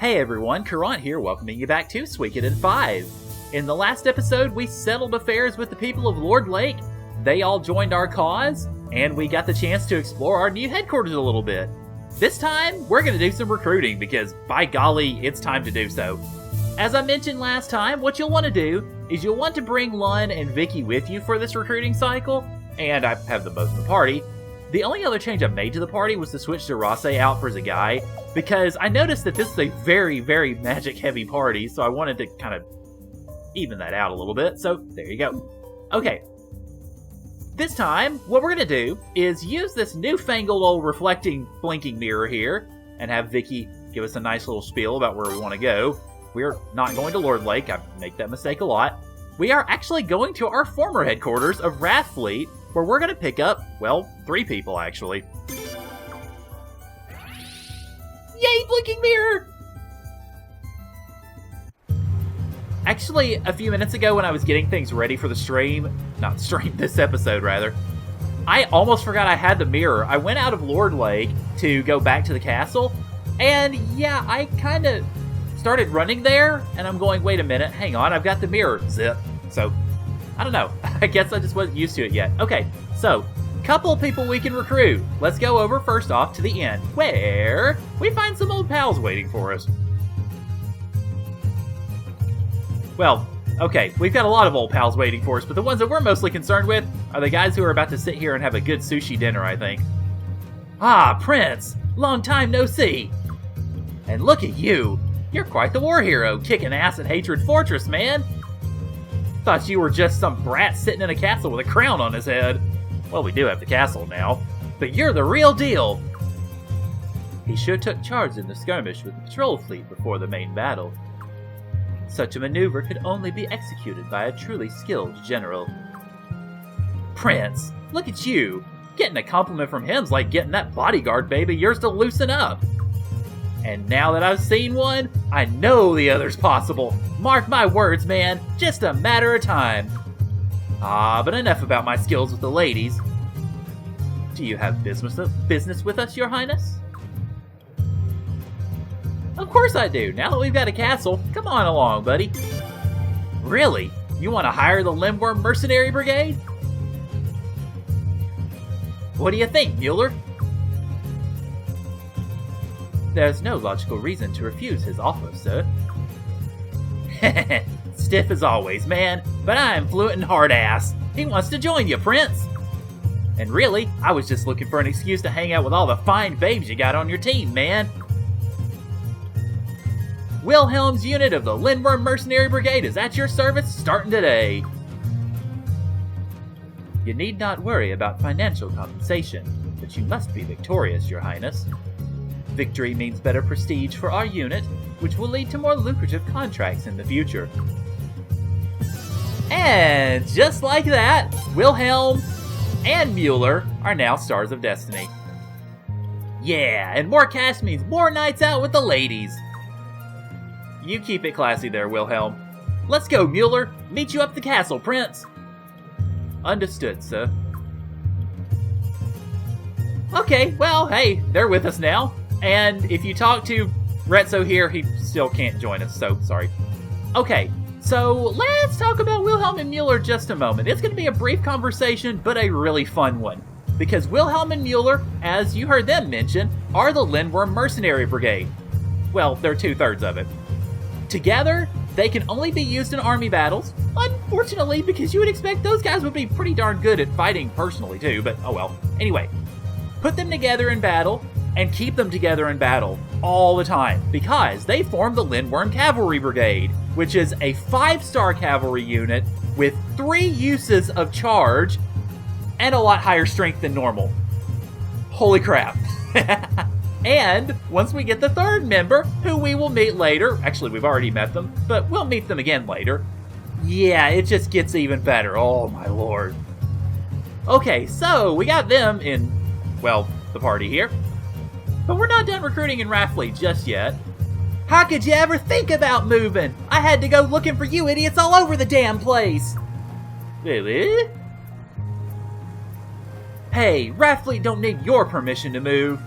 Hey everyone, Caront here, welcoming you back to Suikoden 5. In the last episode, we settled affairs with the people of Lord Lake. They all joined our cause, and we got the chance to explore our new headquarters a little bit. This time, we're going to do some recruiting, because by golly, it's time to do so. As I mentioned last time, what you'll want to do is you'll want to bring Lun and Vicky with you for this recruiting cycle, and I have them both in the party. The only other change I've made to the party was to switch Darase out for Zagai, because I noticed that this is a very, very magic-heavy party, so I wanted to kind of even that out a little bit, so there you go. Okay. This time, what we're going to do is use this newfangled old reflecting, blinking mirror here, and have Vicky give us a nice little spiel about where we want to go. We're not going to Lord Lake, I make that mistake a lot. We are actually going to our former headquarters of Wrathfleet, where we're going to pick up, well, 3 people, actually. Yay, blinking mirror! Actually, a few minutes ago when I was getting things ready for the this episode, rather, I almost forgot I had the mirror. I went out of Lord Lake to go back to the castle, and yeah, I kind of started running there, and I'm going, wait a minute, hang on, I've got the mirror. Zip. So, I don't know. I guess I just wasn't used to it yet. Okay, so, couple of people we can recruit. Let's go over first off to the inn, where we find some old pals waiting for us. Well, okay, we've got a lot of old pals waiting for us, but the ones that we're mostly concerned with are the guys who are about to sit here and have a good sushi dinner, I think. Ah, Prince! Long time no see! And look at you! You're quite the war hero, kicking ass at Hatred Fortress, man! Thought you were just some brat sitting in a castle with a crown on his head. Well, we do have the castle now, but you're the real deal! He sure took charge in the skirmish with the patrol fleet before the main battle. Such a maneuver could only be executed by a truly skilled general. Prince, look at you! Getting a compliment from him's like getting that bodyguard baby yours to loosen up. And now that I've seen one, I know the other's possible. Mark my words, man, just a matter of time. Ah, but enough about my skills with the ladies. Do you have business with us, Your Highness? Of course I do. Now that we've got a castle, come on along, buddy. Really? You want to hire the Limworm Mercenary Brigade? What do you think, Mueller? There's no logical reason to refuse his offer, sir. Stiff as always, man, but I'm fluent and hard-ass. He wants to join you, Prince. And really, I was just looking for an excuse to hang out with all the fine babes you got on your team, man. Wilhelm's unit of the Lindworm Mercenary Brigade is at your service starting today. You need not worry about financial compensation, but you must be victorious, Your Highness. Victory means better prestige for our unit, which will lead to more lucrative contracts in the future. And just like that, Wilhelm and Mueller are now Stars of Destiny. Yeah, and more cash means more nights out with the ladies. You keep it classy there, Wilhelm. Let's go, Mueller. Meet you up the castle, Prince. Understood, sir. Okay, well, hey, they're with us now. And if you talk to Retzo here, he still can't join us, so sorry. Okay, so let's talk about Wilhelm and Mueller just a moment. It's going to be a brief conversation, but a really fun one. Because Wilhelm and Mueller, as you heard them mention, are the Lindworm Mercenary Brigade. Well, they're 2/3 of it. Together, they can only be used in army battles, unfortunately, because you would expect those guys would be pretty darn good at fighting personally too, but oh well. Anyway, put them together in battle, and keep them together in battle all the time, because they form the Lindworm Cavalry Brigade, which is a 5-star cavalry unit with 3 uses of charge, and a lot higher strength than normal. Holy crap. And once we get the 3rd member, who we will meet later, actually we've already met them, but we'll meet them again later. Yeah, it just gets even better, oh my lord. Okay, so we got them in, well, the party here. But we're not done recruiting in Wrathfleet just yet. How could you ever think about moving? I had to go looking for you idiots all over the damn place. Really? Hey, Wrathfleet don't need your permission to move.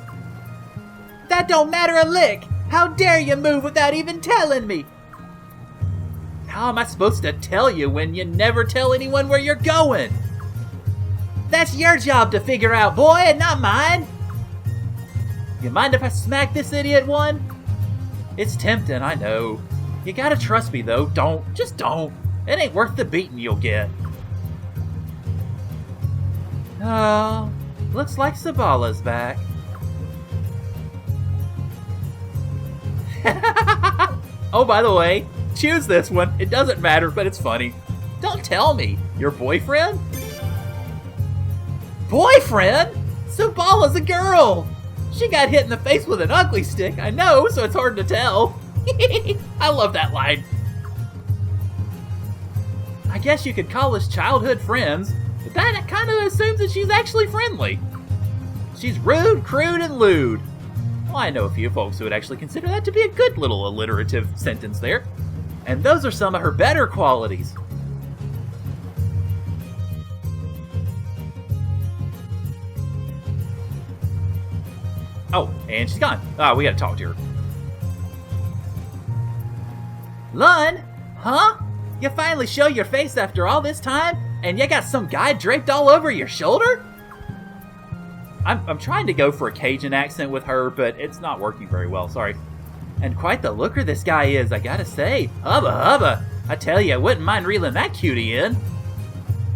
That don't matter a lick. How dare you move without even telling me? How am I supposed to tell you when you never tell anyone where you're going? That's your job to figure out, boy, and not mine. You mind if I smack this idiot one? It's tempting, I know. You gotta trust me, though. Don't. Just don't. It ain't worth the beating you'll get. Oh, looks like Sabala's back. Oh, by the way, choose this one. It doesn't matter, but it's funny. Don't tell me. Your boyfriend? Boyfriend? Sabala's a girl. She got hit in the face with an ugly stick, I know, so it's hard to tell. I love that line. I guess you could call us childhood friends, but that kind of assumes that she's actually friendly. She's rude, crude, and lewd. Well, I know a few folks who would actually consider that to be a good little alliterative sentence there. And those are some of her better qualities. Oh, and she's gone. We gotta talk to her. Lun? Huh? You finally show your face after all this time, and you got some guy draped all over your shoulder? I'm trying to go for a Cajun accent with her, but it's not working very well, sorry. And quite the looker this guy is, I gotta say. Hubba hubba. I tell you, I wouldn't mind reeling that cutie in.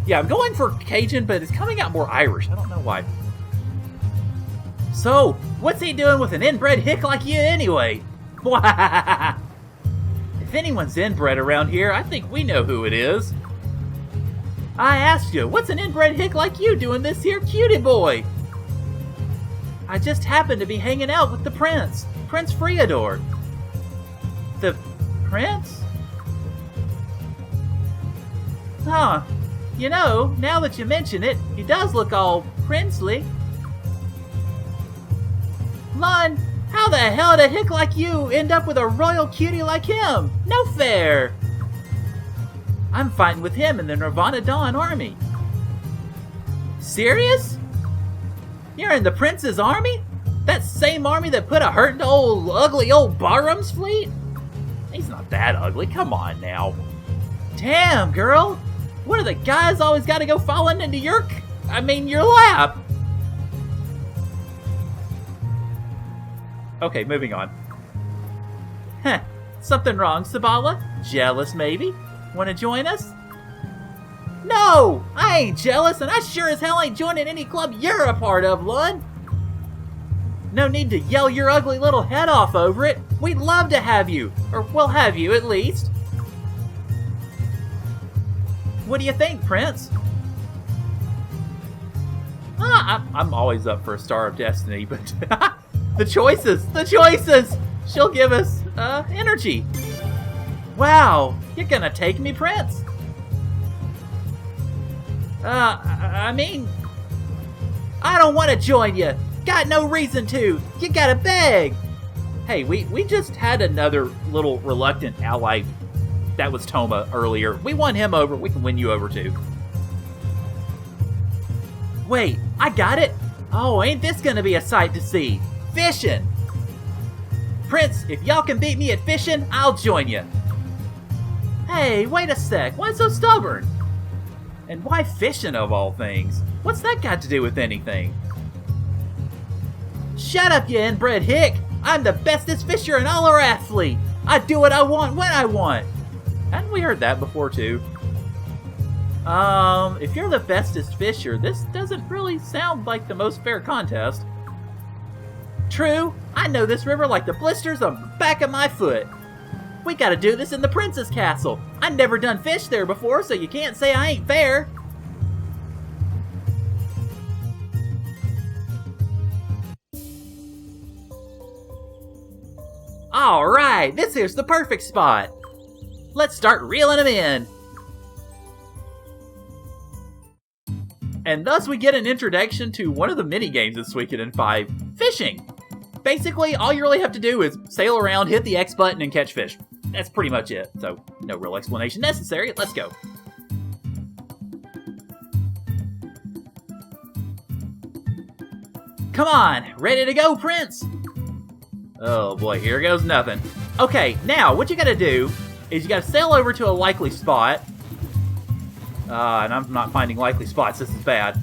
Yeah, I'm going for Cajun, but it's coming out more Irish. I don't know why. So, what's he doing with an inbred hick like you anyway? If anyone's inbred around here, I think we know who it is. I asked you, what's an inbred hick like you doing this here cutie boy? I just happened to be hanging out with the prince, Prince Freodor. The prince? Huh. You know, now that you mention it, he does look all princely. Lun, how the hell did a hick like you end up with a royal cutie like him? No fair! I'm fighting with him in the Nirvana Dawn army. Serious? You're in the prince's army? That same army that put a hurtin' to ugly old Barham's fleet? He's not that ugly, come on now. Damn, girl! What are the guys always gotta go falling into your lap? Okay, moving on. Heh, something wrong, Sabala? Jealous, maybe? Wanna join us? No! I ain't jealous, and I sure as hell ain't joining any club you're a part of, Lun! No need to yell your ugly little head off over it. We'd love to have you. Or we'll have you, at least. What do you think, Prince? I'm always up for a Star of Destiny, but... The choices! She'll give us, energy. Wow, you're gonna take me, Prince? I mean... I don't want to join you. Got no reason to. You gotta beg. Hey, we just had another little reluctant ally. That was Toma earlier. We won him over. We can win you over, too. Wait, I got it. Oh, ain't this gonna be a sight to see. Fishing! Prince, if y'all can beat me at fishing, I'll join you. Hey, wait a sec. Why so stubborn? And why fishing, of all things? What's that got to do with anything? Shut up, you inbred hick! I'm the bestest fisher in all our athlete! I do what I want when I want! Hadn't we heard that before, too? If you're the bestest fisher, this doesn't really sound like the most fair contest. True, I know this river like the blisters on the back of my foot. We gotta do this in the Prince's Castle. I never done fish there before, so you can't say I ain't fair. Alright, this here's the perfect spot. Let's start reeling them in. And thus we get an introduction to one of the mini-games of Suikoden 5, fishing. Basically, all you really have to do is sail around, hit the X button, and catch fish. That's pretty much it, so no real explanation necessary. Let's go. Come on, ready to go, Prince? Oh boy, here goes nothing. Okay, now what you gotta do is you gotta sail over to a likely spot. And I'm not finding likely spots, this is bad.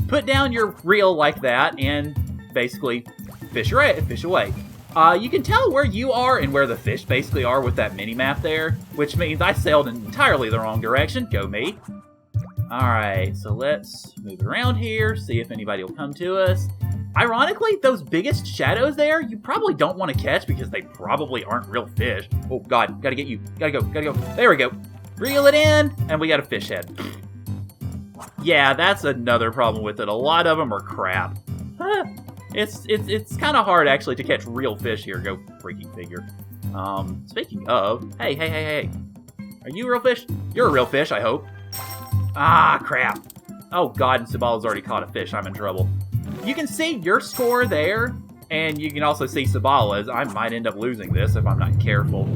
Put down your reel like that and basically fish away. You can tell where you are and where the fish basically are with that mini-map there, which means I sailed in entirely the wrong direction. Go me. Alright, so let's move it around here, see if anybody will come to us. Ironically, those biggest shadows there, you probably don't want to catch because they probably aren't real fish. Oh god, gotta get you. Gotta go. There we go. Reel it in, and we got a fish head. Yeah, that's another problem with it. A lot of them are crap. It's kind of hard, actually, to catch real fish here. Go freaking figure. Speaking of... Hey. Are you a real fish? You're a real fish, I hope. Ah, crap. Oh, God, and Sabala's already caught a fish. I'm in trouble. You can see your score there, and you can also see Sabala's. I might end up losing this if I'm not careful.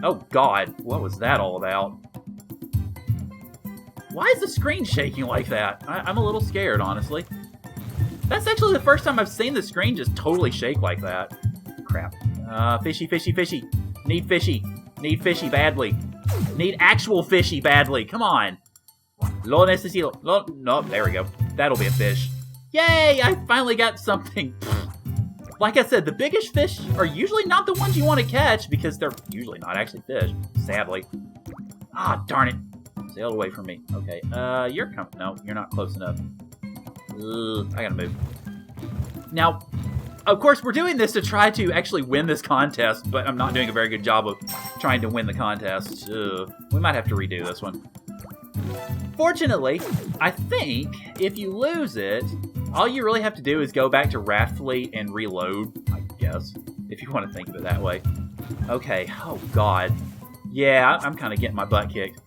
Oh, God. What was that all about? Why is the screen shaking like that? I'm a little scared, honestly. That's actually the first time I've seen the screen just totally shake like that. Crap. Fishy. Need fishy. Need fishy badly. Need actual fishy badly. Come on. Lo necesito. No, there we go. That'll be a fish. Yay! I finally got something. Like I said, the biggest fish are usually not the ones you want to catch because they're usually not actually fish, sadly. Ah, darn it. Sailed away from me. Okay, you're coming. No, you're not close enough. I gotta move. Now, of course, we're doing this to try to actually win this contest, but I'm not doing a very good job of trying to win the contest. We might have to redo this one. Fortunately, I think if you lose it, all you really have to do is go back to Raft Fleet and reload, I guess, if you want to think of it that way. Okay, oh god. Yeah, I'm kind of getting my butt kicked.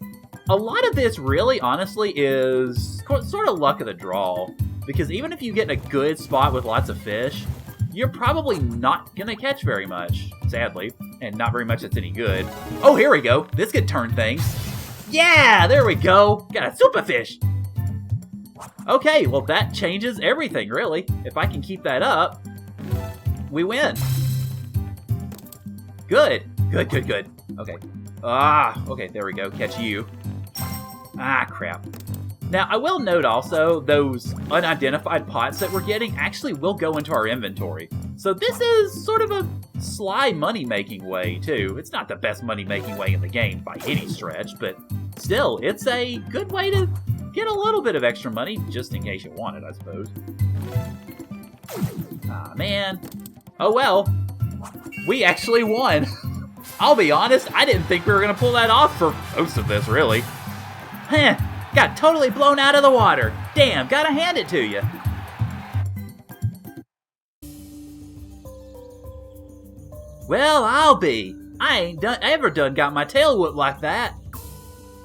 A lot of this really, honestly, is sort of luck of the draw. Because even if you get in a good spot with lots of fish, you're probably not going to catch very much, sadly. And not very much that's any good. Oh, here we go. This could turn things. Yeah, there we go. Got a super fish. Okay, well that changes everything, really. If I can keep that up, we win. Good. Okay. Okay, there we go. Catch you. Ah, crap. Now, I will note also, those unidentified pots that we're getting actually will go into our inventory. So this is sort of a sly money-making way, too. It's not the best money-making way in the game by any stretch, but still, it's a good way to get a little bit of extra money, just in case you want it, I suppose. Ah, man. Oh, well. We actually won. I'll be honest, I didn't think we were going to pull that off for most of this, really. Heh. Got totally blown out of the water. Damn, gotta hand it to you. Well, I'll be. I ain't ever got my tail whooped like that.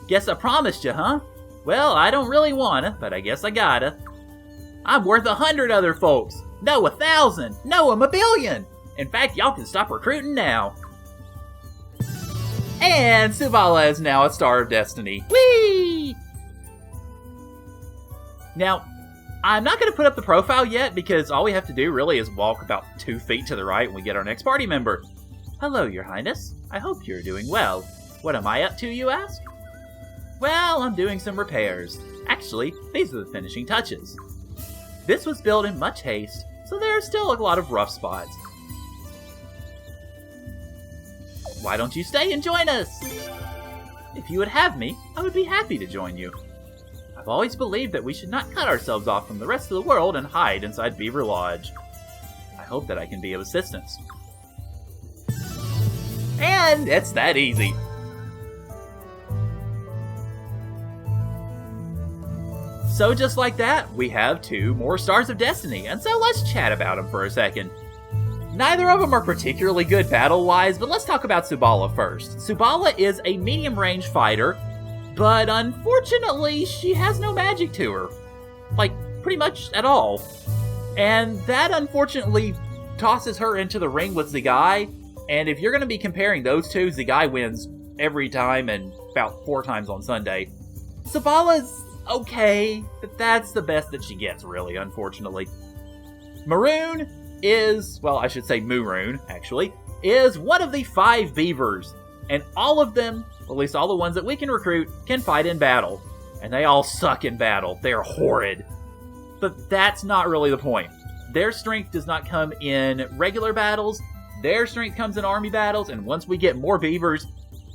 Guess I promised you, huh? Well, I don't really wanna, but I guess I gotta. I'm worth 100 other folks. No, 1,000. No, I'm 1 billion. In fact, y'all can stop recruiting now. And Subala is now a Star of Destiny. Whee! Now, I'm not going to put up the profile yet because all we have to do really is walk about 2 feet to the right when we get our next party member. Hello, Your Highness. I hope you're doing well. What am I up to, you ask? Well, I'm doing some repairs. Actually, these are the finishing touches. This was built in much haste, so there are still a lot of rough spots. Why don't you stay and join us? If you would have me, I would be happy to join you. I've always believed that we should not cut ourselves off from the rest of the world and hide inside Beaver Lodge. I hope that I can be of assistance. And it's that easy. So just like that, we have 2 more Stars of Destiny, and so let's chat about them for a second. Neither of them are particularly good battle-wise, but let's talk about Subala first. Subala is a medium-range fighter, but unfortunately, she has no magic to her. Like, pretty much at all. And that unfortunately tosses her into the ring with Zigai, and if you're going to be comparing those two, Zigai wins every time and about 4 times on Sunday. Subala's okay, but that's the best that she gets, really, unfortunately. Maroon, is, well, I should say Moorune, actually, is one of the 5 beavers. And all of them, at least all the ones that we can recruit, can fight in battle. And they all suck in battle. They are horrid. But that's not really the point. Their strength does not come in regular battles. Their strength comes in army battles. And once we get more beavers,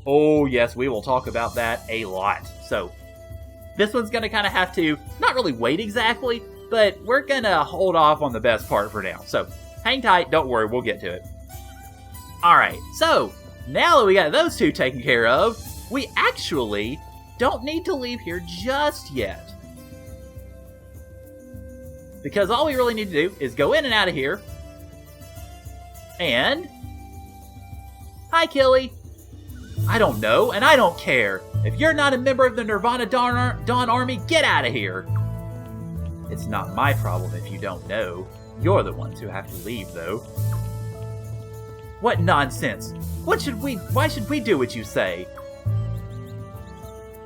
oh yes, we will talk about that a lot. So, this one's going to kind of have to, not really wait exactly, but we're going to hold off on the best part for now. So, hang tight, don't worry, we'll get to it. Alright, so, now that we got those 2 taken care of, we actually don't need to leave here just yet. Because all we really need to do is go in and out of here. And... Hi, Killy. I don't know, and I don't care. If you're not a member of the Nirvana Dawn Army, get out of here. It's not my problem if you don't know. You're the ones who have to leave, though. What nonsense! Why should we do what you say?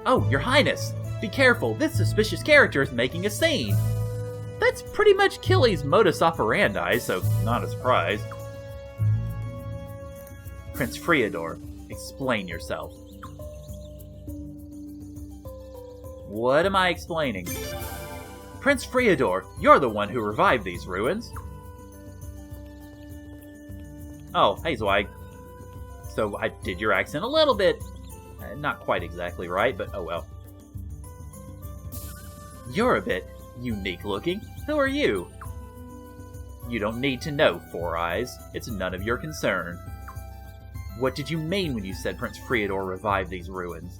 Oh, Your Highness! Be careful, this suspicious character is making a scene. That's pretty much Killy's modus operandi, so not a surprise. Prince Friador, explain yourself. What am I explaining? Prince Friador, you're the one who revived these ruins. Oh, hey Zweig. So I did your accent a little bit. Not quite exactly right, but oh well. You're a bit unique looking. Who are you? You don't need to know, Four Eyes. It's none of your concern. What did you mean when you said Prince Friador revived these ruins?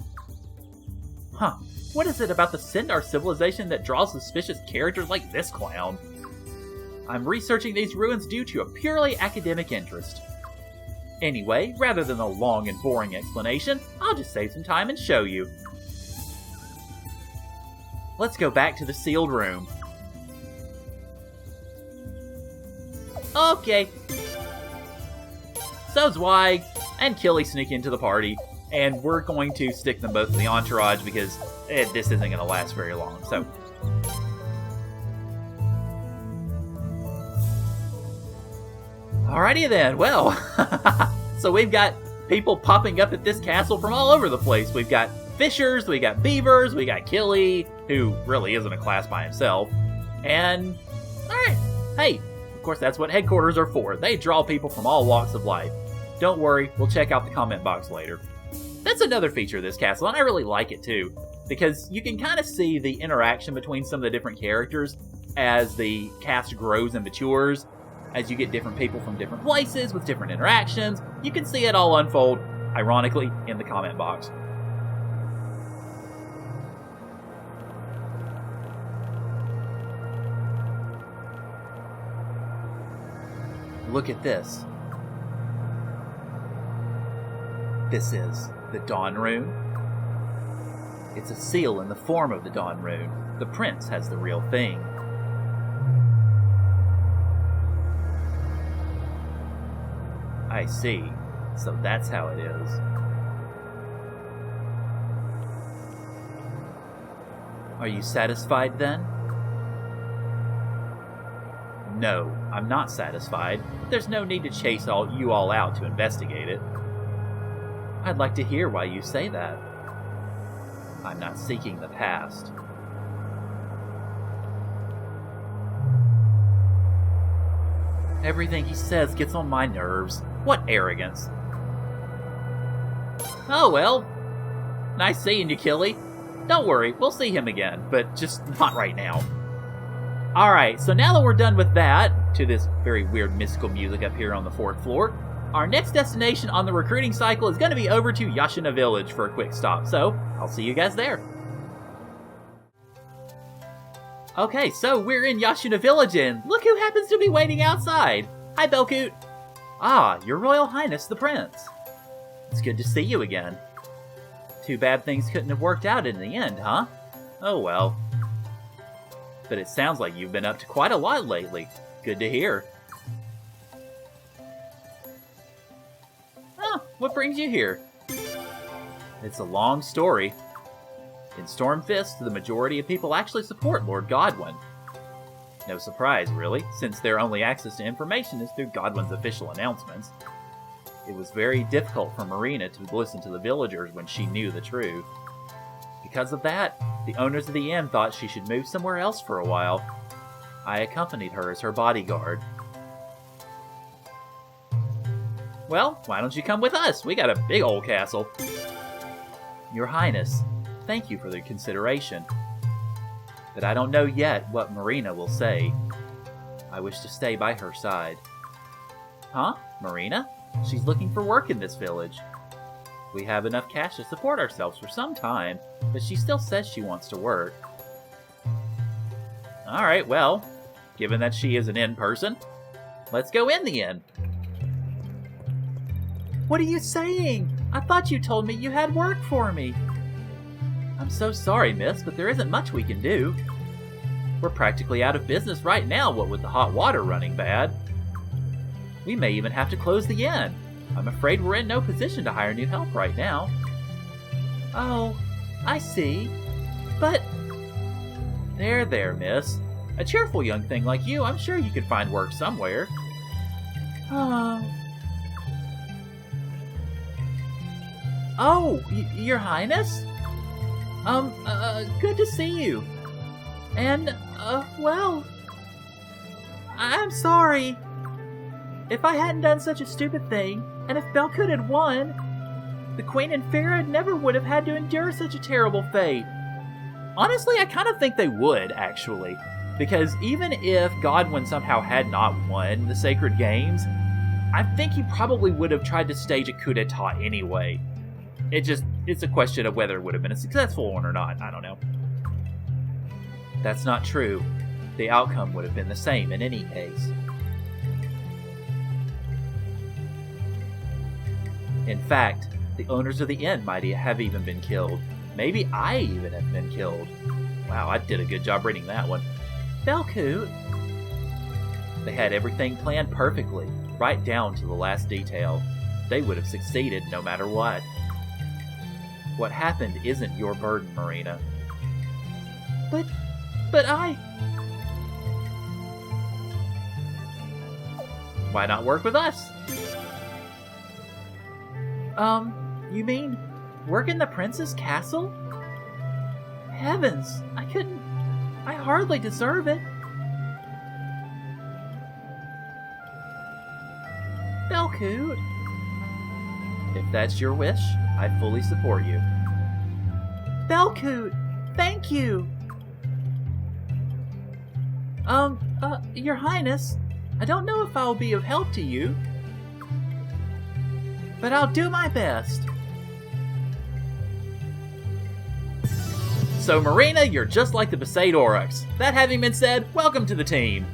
Huh. What is it about the Sindar civilization that draws suspicious characters like this clown? I'm researching these ruins due to a purely academic interest. Anyway, rather than a long and boring explanation, I'll just save some time and show you. Let's go back to the sealed room. Okay. So Zweig and Killy sneak into the party, and we're going to stick them both in the entourage because this isn't going to last very long. So, alrighty then. Well, so we've got people popping up at this castle from all over the place. We've got fishers, we got beavers, we got Killy, who really isn't a class by himself. And, alright, hey, of course that's what headquarters are for. They draw people from all walks of life. Don't worry, we'll check out the comment box later. That's another feature of this castle, and I really like it too, because you can kind of see the interaction between some of the different characters as the cast grows and matures. As you get different people from different places with different interactions, you can see it all unfold, ironically, in the comment box. Look at this. This is the Dawn Rune. It's a seal in the form of the Dawn Rune. The prince has the real thing. I see. So that's how it is. Are you satisfied then? No, I'm not satisfied. There's no need to chase you all out to investigate it. I'd like to hear why you say that. I'm not seeking the past. Everything he says gets on my nerves. What arrogance. Oh well. Nice seeing you, Killy. Don't worry, we'll see him again, but just not right now. Alright, so now that we're done with that, to this very weird mystical music up here on the 4th floor, our next destination on the recruiting cycle is going to be over to Yashina Village for a quick stop, so I'll see you guys there. Okay, so we're in Yashina Village, and look who happens to be waiting outside. Hi, Belkoot. Ah, your Royal Highness the Prince. It's good to see you again. Too bad things couldn't have worked out in the end, huh? Oh well. But it sounds like you've been up to quite a lot lately. Good to hear. Oh, what brings you here? It's a long story. In Stormfist, the majority of people actually support Lord Godwyn. No surprise, really, since their only access to information is through Godwin's official announcements. It was very difficult for Marina to listen to the villagers when she knew the truth. Because of that, the owners of the inn thought she should move somewhere else for a while. I accompanied her as her bodyguard. Well, why don't you come with us? We got a big old castle. Your Highness, thank you for the consideration. But I don't know yet what Marina will say. I wish to stay by her side. Huh? Marina? She's looking for work in this village. We have enough cash to support ourselves for some time, but she still says she wants to work. Alright, well, given that she is an inn person, let's go in the inn. What are you saying? I thought you told me you had work for me. I'm so sorry, miss, but there isn't much we can do. We're practically out of business right now, what with the hot water running bad. We may even have to close the inn. I'm afraid we're in no position to hire new help right now. Oh, I see. But... There, miss. A cheerful young thing like you, I'm sure you could find work somewhere. Oh, Your Highness? Good to see you. And, well... I'm sorry. If I hadn't done such a stupid thing, and if Belkut had won, the Queen and Farah never would have had to endure such a terrible fate. Honestly, I kind of think they would, actually. Because even if Godwin somehow had not won the Sacred Games, I think he probably would have tried to stage a coup d'etat anyway. It's a question of whether it would have been a successful one or not, I don't know. That's not true. The outcome would have been the same in any case. In fact, the owners of the inn might have even been killed. Maybe I even have been killed. Wow, I did a good job reading that one. Belkut. They had everything planned perfectly, right down to the last detail. They would have succeeded no matter what. What happened isn't your burden, Marina. But I... Why not work with us? You mean work in the prince's castle? Heavens, I hardly deserve it. Belkut. If that's your wish, I fully support you. Belkut, thank you. Your Highness, I don't know if I'll be of help to you, but I'll do my best. So, Marina, you're just like the Besaid Aurochs. That having been said, welcome to the team.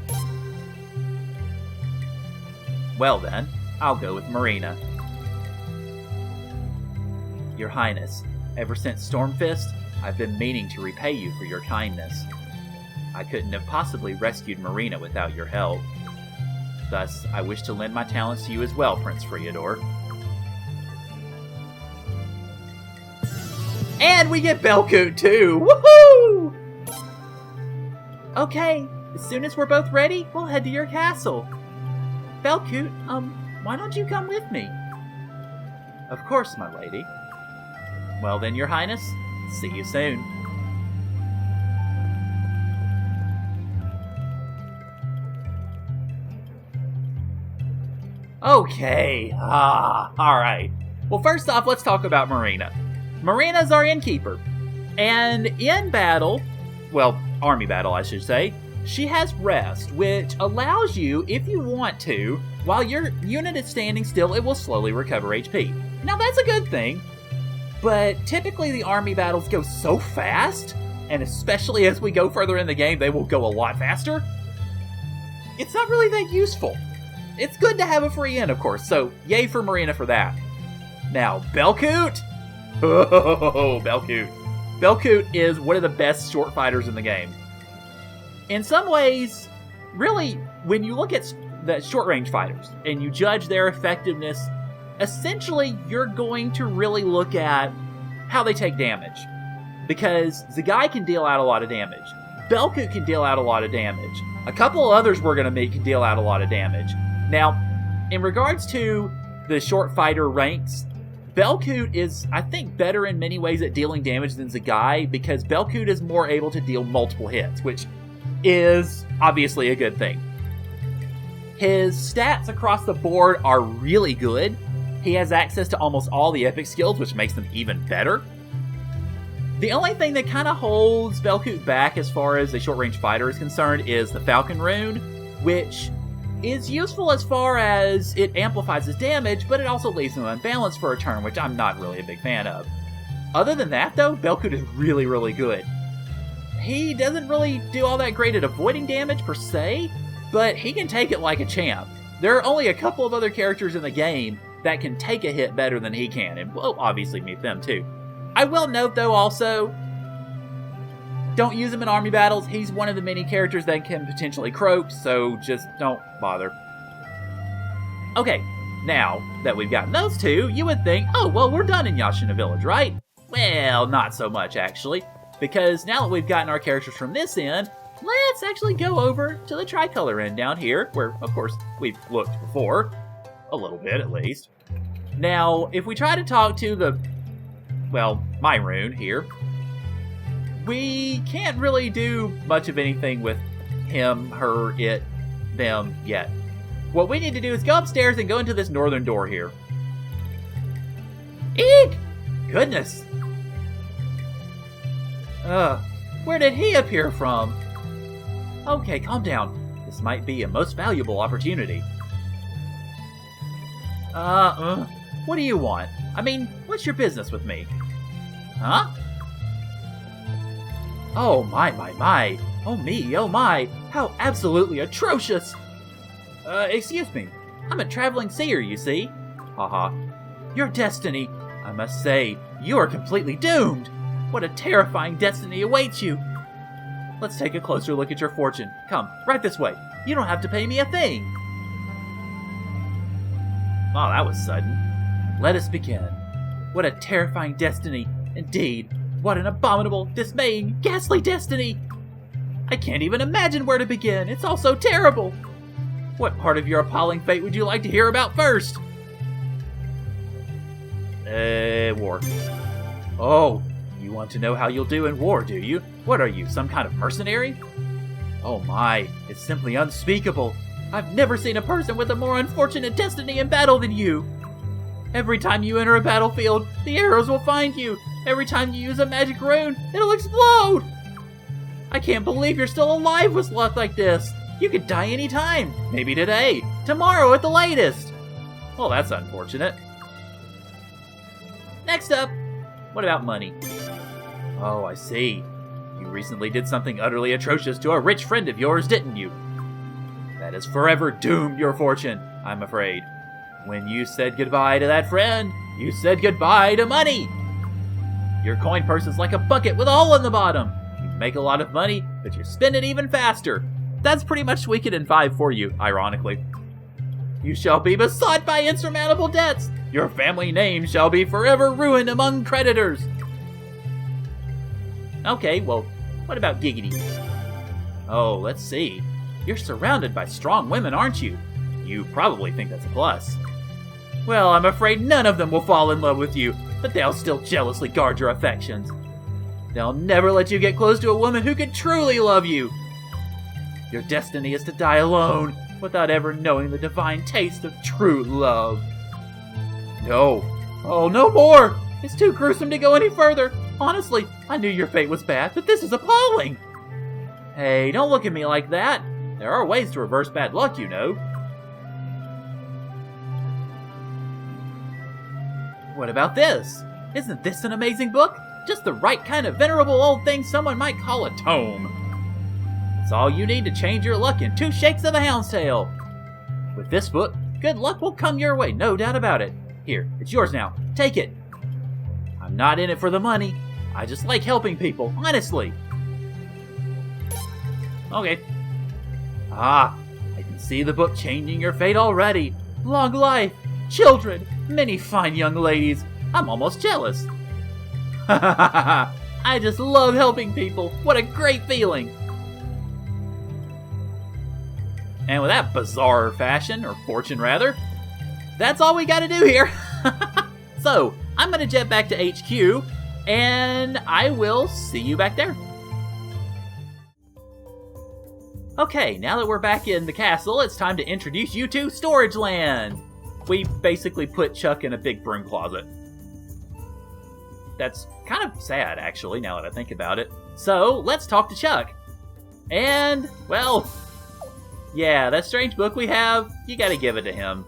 Well then, I'll go with Marina. Your Highness, ever since Stormfist, I've been meaning to repay you for your kindness. I couldn't have possibly rescued Marina without your help. Thus, I wish to lend my talents to you as well, Prince Friador. And we get Belkut too! Woohoo! Okay, as soon as we're both ready, we'll head to your castle. Belkut, why don't you come with me? Of course, my lady. Well then, Your Highness, see you soon. Okay, alright. Well, first off, let's talk about Marina. Marina's our innkeeper, and in battle, well, army battle I should say, she has rest, which allows you, if you want to, while your unit is standing still, it will slowly recover HP. Now that's a good thing, but typically the army battles go so fast, and especially as we go further in the game, they will go a lot faster. It's not really that useful. It's good to have a free inn, of course, so yay for Marina for that. Now, Belkut? Oh, Belkut. Belkut is one of the best short fighters in the game. In some ways, really, when you look at the short-range fighters and you judge their effectiveness, essentially you're going to really look at how they take damage. Because Zagai can deal out a lot of damage. Belkut can deal out a lot of damage. A couple of others we're going to meet can deal out a lot of damage. Now, in regards to the short fighter ranks, Belkut is, I think, better in many ways at dealing damage than Zagai, because Belkut is more able to deal multiple hits, which is obviously a good thing. His stats across the board are really good. He has access to almost all the epic skills, which makes them even better. The only thing that kind of holds Belkut back as far as a short-range fighter is concerned is the Falcon Rune, which is useful as far as it amplifies his damage, but it also leaves him unbalanced for a turn, which I'm not really a big fan of. Other than that, though, Belkut is really, really good. He doesn't really do all that great at avoiding damage per se, but he can take it like a champ. There are only a couple of other characters in the game that can take a hit better than he can, and we'll obviously meet them too. I will note, though, also, don't use him in army battles. He's one of the many characters that can potentially croak, so just don't bother. Okay, now that we've gotten those two, you would think, oh, well, we're done in Yashina Village, right? Well, not so much, actually, because now that we've gotten our characters from this end, let's actually go over to the Tricolor end down here, where, of course, we've looked before. A little bit, at least. Now, if we try to talk to the, well, my rune here, we can't really do much of anything with him, her, it, them yet. What we need to do is go upstairs and go into this northern door here. Eek! Goodness! Where did he appear from? Okay, calm down. This might be a most valuable opportunity. What do you want? I mean, what's your business with me? Huh? Oh my. Oh me, oh my. How absolutely atrocious! Excuse me. I'm a traveling seer, you see. Haha. Your destiny, I must say, you are completely doomed. What a terrifying destiny awaits you. Let's take a closer look at your fortune. Come, right this way. You don't have to pay me a thing. Oh, that was sudden. Let us begin. What a terrifying destiny. Indeed, what an abominable, dismaying, ghastly destiny. I can't even imagine where to begin. It's all so terrible. What part of your appalling fate would you like to hear about first? War. Oh, you want to know how you'll do in war, do you? What are you, some kind of mercenary? Oh my, it's simply unspeakable. I've never seen a person with a more unfortunate destiny in battle than you. Every time you enter a battlefield, the arrows will find you. Every time you use a magic rune, it'll explode. I can't believe you're still alive with luck like this. You could die any time. Maybe today. Tomorrow at the latest. Well, that's unfortunate. Next up, what about money? Oh, I see. You recently did something utterly atrocious to a rich friend of yours, didn't you? That has forever doomed your fortune, I'm afraid. When you said goodbye to that friend, you said goodbye to money. Your coin purse is like a bucket with a hole in the bottom. You make a lot of money, but you spend it even faster. That's pretty much Suikoden 5 for you, ironically. You shall be besought by insurmountable debts. Your family name shall be forever ruined among creditors. Okay, well, what about Giggity? Oh, let's see. You're surrounded by strong women, aren't you? You probably think that's a plus. Well, I'm afraid none of them will fall in love with you, but they'll still jealously guard your affections. They'll never let you get close to a woman who could truly love you. Your destiny is to die alone, without ever knowing the divine taste of true love. No. Oh, no more! It's too gruesome to go any further. Honestly, I knew your fate was bad, but this is appalling. Hey, don't look at me like that. There are ways to reverse bad luck, you know. What about this? Isn't this an amazing book? Just the right kind of venerable old thing someone might call a tome. It's all you need to change your luck in 2 shakes of a hound's tail. With this book, good luck will come your way, no doubt about it. Here, it's yours now. Take it. I'm not in it for the money. I just like helping people, honestly. Okay. Ah, I can see the book changing your fate already. Long life, children, many fine young ladies. I'm almost jealous. I just love helping people. What a great feeling. And with that bizarre fashion, or fortune rather, that's all we gotta do here. So, I'm gonna jet back to HQ, and I will see you back there. Okay, now that we're back in the castle, it's time to introduce you to Storage Land. We basically put Chuck in a big broom closet. That's kind of sad, actually, now that I think about it. So, let's talk to Chuck. And, well, yeah, that strange book we have, you gotta give it to him.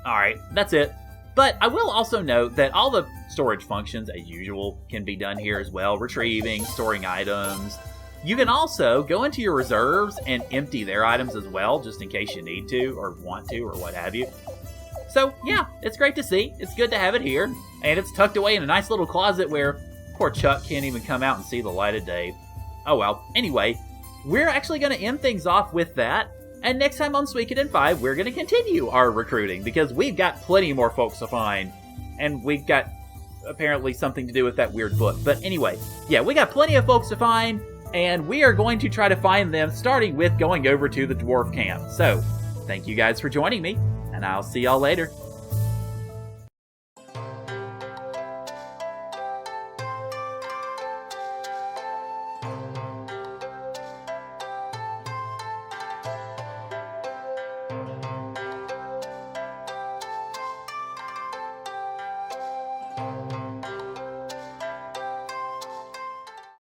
Alright, that's it. But I will also note that all the storage functions, as usual, can be done here as well. Retrieving, storing items. You can also go into your reserves and empty their items as well, just in case you need to, or want to, or what have you. So, yeah, it's great to see. It's good to have it here. And it's tucked away in a nice little closet where poor Chuck can't even come out and see the light of day. Oh well. Anyway, we're actually going to end things off with that. And next time on Suikoden 5, we're going to continue our recruiting, because we've got plenty more folks to find. And we've got, apparently, something to do with that weird book. But anyway, yeah, we got plenty of folks to find, and we are going to try to find them, starting with going over to the dwarf camp. So, thank you guys for joining me, and I'll see y'all later.